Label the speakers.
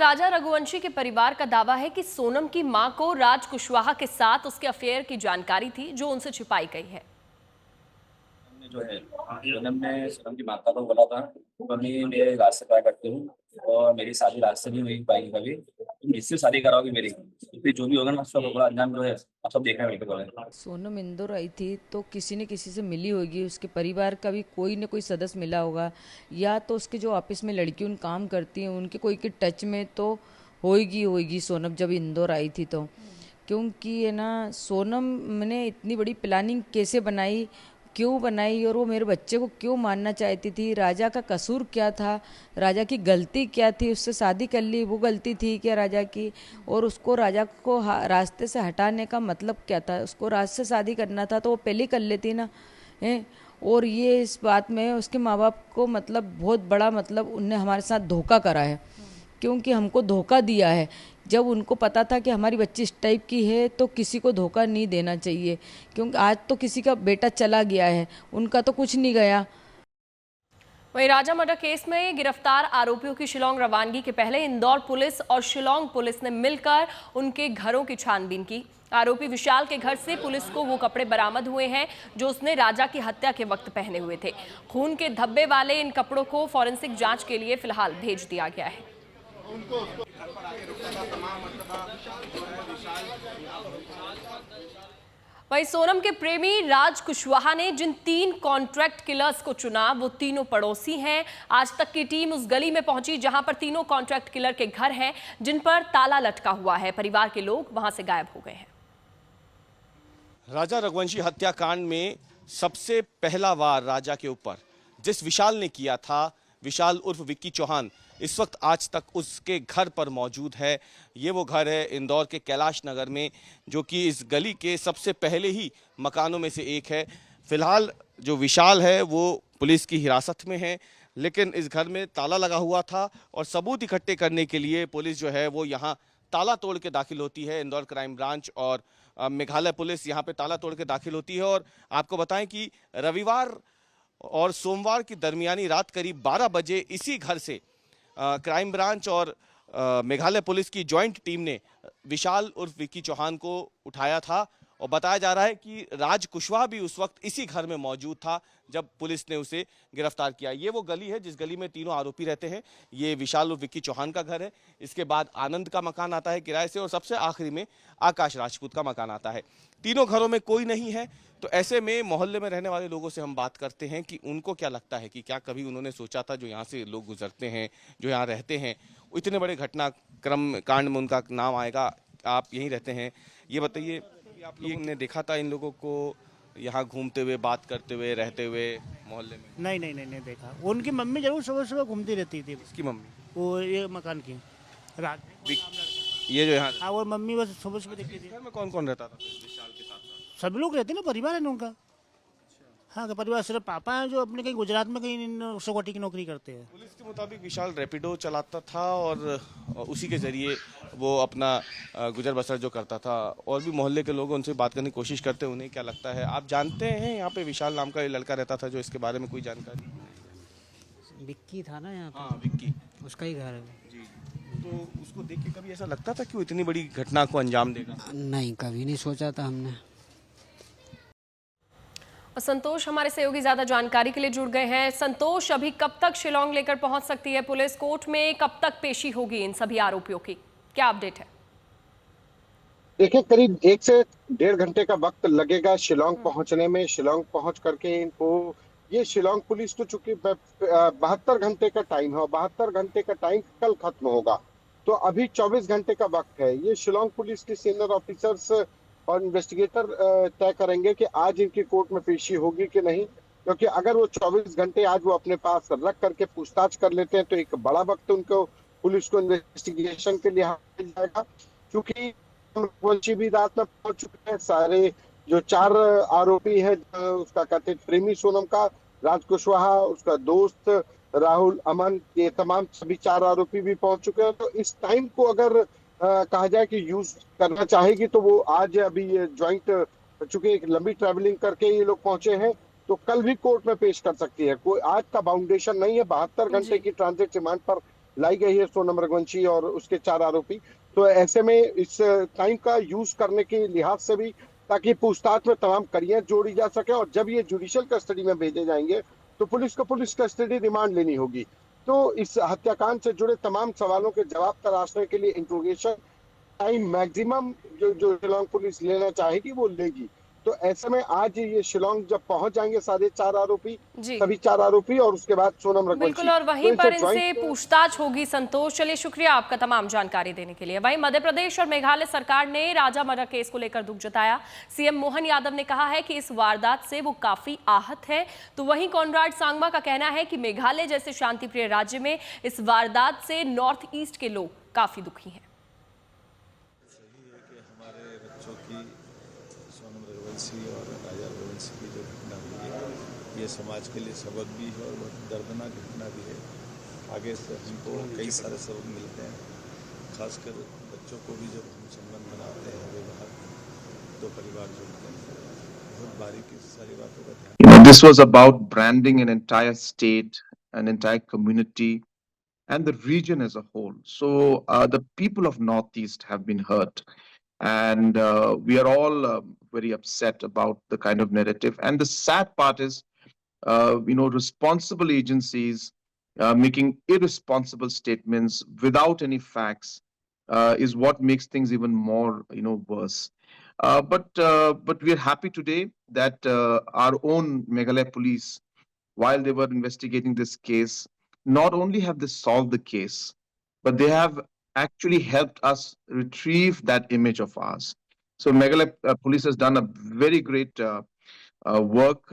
Speaker 1: राजा रघुवंशी के परिवार का दावा है कि सोनम की मां को राज कुशवाहा के साथ उसके अफेयर की जानकारी थी, जो उनसे छिपाई गई है।
Speaker 2: जो है सोनम ने सोनम की माता को बोला था, मम्मी मेरे राज से प्यार करती हूँ और मेरी शादी राज से नहीं हुई पाएगी कभी, तुम इससे शादी कराओगी मेरी। फिर जो भी होगा ना उसका पूरा अंजाम जो है आप सब देखना मेरे को बोले।
Speaker 3: सोनम इंदौर आई थी तो किसी न किसी से मिली होगी, उसके परिवार का भी कोई न कोई सदस्य मिला होगा, या तो उसके जो ऑफिस में लड़की उन काम करती हैं उनके कोई के टच में तो होगी सोनम जब इंदौर आई थी तो। क्योंकि है ना, सोनम ने इतनी बड़ी प्लानिंग कैसे बनाई, क्यों बनाई, और वो मेरे बच्चे को क्यों मारना चाहती थी, राजा का कसूर क्या था, राजा की गलती क्या थी, उससे शादी कर ली वो गलती थी क्या राजा की, और उसको राजा को रास्ते से हटाने का मतलब क्या था, उसको राज से शादी करना था तो वो पहले कर लेती ना है। और ये इस बात में उसके माँ बाप को मतलब बहुत बड़ा मतलब उनने हमारे साथ धोखा करा है, क्योंकि हमको धोखा दिया है। जब उनको पता था कि हमारी बच्ची इस टाइप की है तो किसी को धोखा नहीं देना चाहिए, क्योंकि आज तो किसी का बेटा चला गया है, उनका तो कुछ नहीं गया।
Speaker 1: वहीं राजा मर्डर केस में गिरफ्तार आरोपियों की शिलांग रवानगी के पहले इंदौर पुलिस और शिलांग पुलिस ने मिलकर उनके घरों की छानबीन की। आरोपी विशाल के घर से पुलिस को वो कपड़े बरामद हुए हैं जो उसने राजा की हत्या के वक्त पहने हुए थे। खून के धब्बे वाले इन कपड़ों को फॉरेंसिक जांच के लिए फिलहाल भेज दिया गया है। वहीं सोनम के प्रेमी राज कुशवाहा ने जिन 3 कॉन्ट्रैक्ट किलर्स को चुना वो तीनों पड़ोसी हैं। आज तक की टीम उस गली में पहुंची जहां पर तीनों कॉन्ट्रैक्ट किलर के घर हैं, जिन पर ताला लटका हुआ है। परिवार के लोग वहां से गायब हो गए हैं।
Speaker 4: राजा रघुवंशी हत्याकांड में सबसे पहला वार राजा के ऊपर जिस विशाल ने किया था, विशाल उर्फ विक्की चौहान, इस वक्त आज तक उसके घर पर मौजूद है। ये वो घर है इंदौर के कैलाश नगर में, जो कि इस गली के सबसे पहले ही मकानों में से एक है। फिलहाल जो विशाल है वो पुलिस की हिरासत में है, लेकिन इस घर में ताला लगा हुआ था और सबूत इकट्ठे करने के लिए पुलिस जो है वो यहाँ ताला तोड़ के दाखिल होती है। इंदौर क्राइम ब्रांच और मेघालय पुलिस यहाँ पे ताला तोड़ के दाखिल होती है। और आपको बताएं कि रविवार और सोमवार की दरमियानी रात करीब 12 बजे इसी घर से क्राइम ब्रांच और मेघालय पुलिस की जॉइंट टीम ने विशाल उर्फ विक्की चौहान को उठाया था। और बताया जा रहा है कि राज कुशवाहा भी उस वक्त इसी घर में मौजूद था जब पुलिस ने उसे गिरफ्तार किया। ये वो गली है जिस गली में तीनों आरोपी रहते हैं। ये विशाल उर्फ विक्की चौहान का घर है, इसके बाद आनंद का मकान आता है किराए से, और सबसे आखिरी में आकाश राजपूत का मकान आता है। तीनों घरों में कोई नहीं है। तो ऐसे में मोहल्ले में रहने वाले लोगों से हम बात करते हैं कि उनको क्या लगता है कि क्या कभी उन्होंने सोचा था, जो यहाँ से लोग गुजरते हैं, जो यहाँ रहते हैं, इतने बड़े घटनाक्रम कांड में उनका नाम आएगा। आप यहीं रहते हैं, ये बताइए, आप लोगों ने देखा था इन लोगों को यहाँ घूमते हुए, बात करते हुए, रहते हुए मोहल्ले में?
Speaker 5: नहीं देखा। उनकी मम्मी जरूर सुबह सुबह घूमती रहती थी।
Speaker 4: इसकी मम्मी?
Speaker 5: वो ये मकान की रात में
Speaker 4: ये जो यहाँ?
Speaker 5: हाँ, और मम्मी बस सुबह सुबह देखती थी।
Speaker 4: घर में कौन कौन रहता था विशाल के साथ साथ?
Speaker 5: सब लोग रहते ना, परिवार है ना उनका। हाँ, का परिवार सिर्फ पापा है जो अपने कहीं गुजरात में कहीं सिक्योरिटी की नौकरी करते हैं।
Speaker 4: पुलिस के मुताबिक विशाल रैपिडो चलाता था और उसी के जरिए वो अपना गुजर बसर जो करता था। और भी मोहल्ले के लोग उनसे बात करने की कोशिश करते हैं, उन्हें क्या लगता है। आप जानते हैं यहाँ पे विशाल नाम का ये लड़का रहता था, जो इसके बारे में कोई जानकारी?
Speaker 6: विक्की था ना यहाँ पे।
Speaker 4: हाँ, विक्की,
Speaker 6: उसका ही घर है
Speaker 4: जी। तो उसको देख के कभी ऐसा लगता था कि वो इतनी बड़ी घटना को अंजाम देगा?
Speaker 6: नहीं, कभी नहीं सोचा था हमने।
Speaker 1: संतोष हमारे सहयोगी ज्यादा जानकारी के लिए जुड़ गए हैं। संतोष, अभी कब तक शिलांग लेकर पहुंच सकती है पुलिस? कोर्ट में कब तक पेशी होगी इन सभी आरोपियों की, क्या अपडेट है?
Speaker 7: देखिए, करीब 1 से 1.5 घंटे का वक्त लगेगा शिलांग पहुंचने में। शिलांग पहुंच करके इनको, ये शिलांग पुलिस को चूंकि 72 घंटे का टाइम है और 72 घंटे का टाइम कल खत्म होगा, तो अभी 24 घंटे का वक्त है। ये शिलांग पुलिस के सीनियर ऑफिसर्स और इन्वेस्टिगेटर तय करेंगे कि आज इनकी कोर्ट में पेशी होगी कि नहीं। क्योंकि अगर वो 24 घंटे आज वो अपने पास रख करके पूछताछ कर लेते हैं तो एक बड़ा वक्त उनको, पुलिस को इन्वेस्टिगेशन के लिए मिल जाएगा। क्योंकि रघुवंशी भी रात में पहुंच चुके हैं। सारे जो 4 आरोपी हैं, उसका कथित प्रेमी सोनम का, राज कुशवाहा, उसका दोस्त राहुल, अमन, ये तमाम सभी 4 आरोपी भी पहुंच चुके हैं। तो इस टाइम को अगर कहा जाए कि यूज करना चाहेगी तो वो आज, अभी ये ज्वाइंट, चूंकि एक लंबी ट्रैवलिंग करके ये लोग पहुंचे हैं, तो कल भी कोर्ट में पेश कर सकती है। कोई आज का बाउंडेशन नहीं है। 72 घंटे की ट्रांजिट रिमांड पर लाई गई है सोनम रघुवंशी और उसके 4 आरोपी। तो ऐसे में इस टाइम का यूज करने के लिहाज से भी, ताकि पूछताछ में तमाम कड़ियां जोड़ी जा सके, और जब ये जुडिशियल कस्टडी में भेजे जाएंगे तो पुलिस को पुलिस कस्टडी रिमांड लेनी होगी। तो इस हत्याकांड से जुड़े तमाम सवालों के जवाब तलाशने के लिए इंट्रोगेशन टाइम मैक्सिमम जो शिलोंग पुलिस लेना चाहेगी वो लेगी। तो ऐसे में आज ये शिलोंग जब पहुंच जाएंगे सारे 4 आरोपी,
Speaker 1: जी
Speaker 7: सभी 4 आरोपी, और उसके बाद सोनम रघुवंशी,
Speaker 1: बिल्कुल, और
Speaker 7: तो
Speaker 1: वहीं
Speaker 7: इनसे
Speaker 1: पर इनसे
Speaker 7: ज्वाइंट
Speaker 1: पूछताछ होगी। संतोष, चलिए शुक्रिया आपका तमाम जानकारी देने के लिए। वहीं मध्य प्रदेश और मेघालय सरकार ने राजा मर्डर केस को लेकर दुख जताया। सीएम मोहन यादव ने कहा है कि इस वारदात से वो काफी आहत है। तो वहीं कॉनराड सांगमा का कहना है कि मेघालय जैसे शांतिप्रिय राज्य में इस वारदात से नॉर्थ ईस्ट के लोग काफी दुखी हैं।
Speaker 8: हमारे बच्चों की, सोनम रघुवंशी और राजा रघुवंशी की जो घटना हुई है, ये समाज के लिए सबक भी है और बहुत दर्दनाक घटना भी है। आगे से हमको कई सारे सबक मिलते हैं, खासकर बच्चों को भी जब हम संबंध बनाते हैं, विवाह दो परिवार जुड़ते हैं, बहुत बारीकी से सारी बातों का ध्यान।
Speaker 9: This was about branding an entire state, an entire community, and the region as a whole. So the people of Northeast have been hurt, and we are all very upset about the kind of narrative. And the sad part is, responsible agencies making irresponsible statements without any facts is what makes things even more, worse. But we are happy today that our own Meghalaya police, while they were investigating this case, not only have they solved the case, but they have actually helped us retrieve that image of ours. So Meghalaya police has done a very great work.